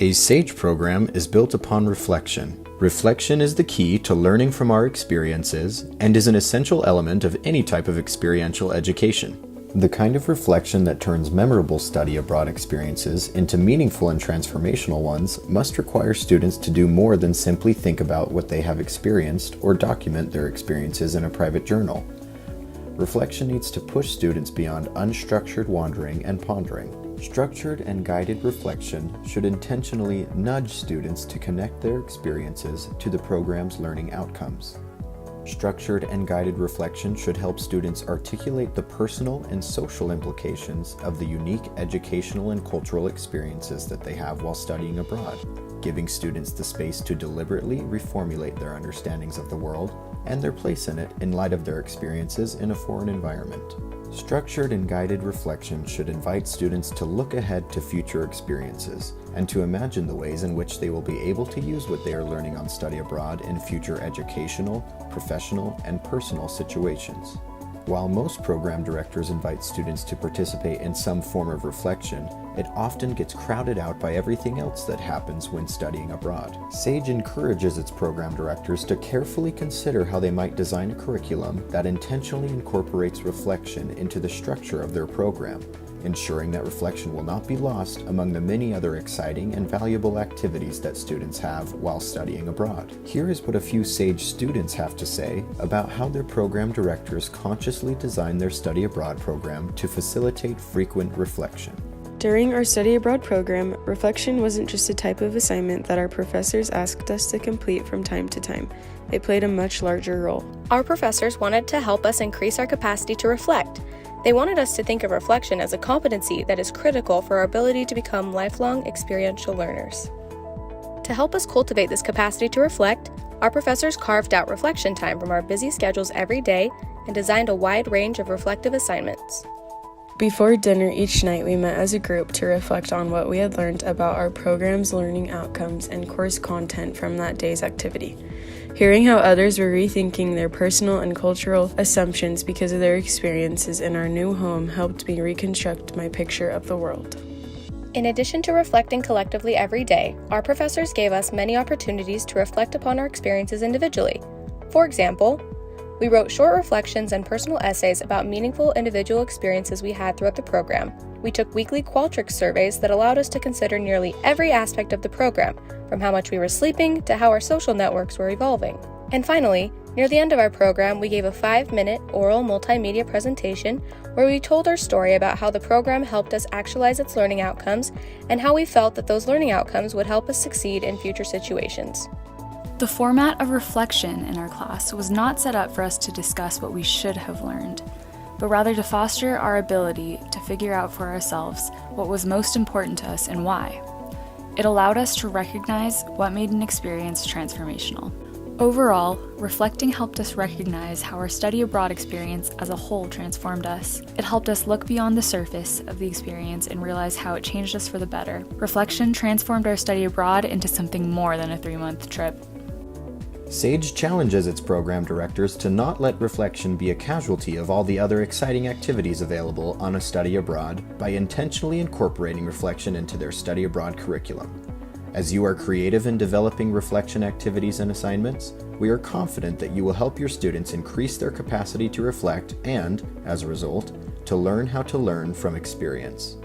A SAGE program is built upon reflection. Reflection is the key to learning from our experiences and is an essential element of any type of experiential education. The kind of reflection that turns memorable study abroad experiences into meaningful and transformational ones must require students to do more than simply think about what they have experienced or document their experiences in a private journal. Reflection needs to push students beyond unstructured wandering and pondering. Structured and guided reflection should intentionally nudge students to connect their experiences to the program's learning outcomes. Structured and guided reflection should help students articulate the personal and social implications of the unique educational and cultural experiences that they have while studying abroad, giving students the space to deliberately reformulate their understandings of the world and their place in it in light of their experiences in a foreign environment. Structured and guided reflection should invite students to look ahead to future experiences and to imagine the ways in which they will be able to use what they are learning on study abroad in future educational, professional, and personal situations. While most program directors invite students to participate in some form of reflection, it often gets crowded out by everything else that happens when studying abroad. SAGE encourages its program directors to carefully consider how they might design a curriculum that intentionally incorporates reflection into the structure of their program, ensuring that reflection will not be lost among the many other exciting and valuable activities that students have while studying abroad. Here is what a few SAGE students have to say about how their program directors consciously design their study abroad program to facilitate frequent reflection. During our study abroad program, reflection wasn't just a type of assignment that our professors asked us to complete from time to time. It played a much larger role. Our professors wanted to help us increase our capacity to reflect. They wanted us to think of reflection as a competency that is critical for our ability to become lifelong experiential learners. To help us cultivate this capacity to reflect, our professors carved out reflection time from our busy schedules every day and designed a wide range of reflective assignments. Before dinner each night, we met as a group to reflect on what we had learned about our program's learning outcomes and course content from that day's activity. Hearing how others were rethinking their personal and cultural assumptions because of their experiences in our new home helped me reconstruct my picture of the world. In addition to reflecting collectively every day, our professors gave us many opportunities to reflect upon our experiences individually. For example, we wrote short reflections and personal essays about meaningful individual experiences we had throughout the program. We took weekly Qualtrics surveys that allowed us to consider nearly every aspect of the program, from how much we were sleeping to how our social networks were evolving. And finally, near the end of our program, we gave a 5-minute oral multimedia presentation where we told our story about how the program helped us actualize its learning outcomes and how we felt that those learning outcomes would help us succeed in future situations. The format of reflection in our class was not set up for us to discuss what we should have learned, but rather to foster our ability to figure out for ourselves what was most important to us and why. It allowed us to recognize what made an experience transformational. Overall, reflecting helped us recognize how our study abroad experience as a whole transformed us. It helped us look beyond the surface of the experience and realize how it changed us for the better. Reflection transformed our study abroad into something more than a 3-month trip. SAGE challenges its program directors to not let reflection be a casualty of all the other exciting activities available on a study abroad by intentionally incorporating reflection into their study abroad curriculum. As you are creative in developing reflection activities and assignments, we are confident that you will help your students increase their capacity to reflect and, as a result, to learn how to learn from experience.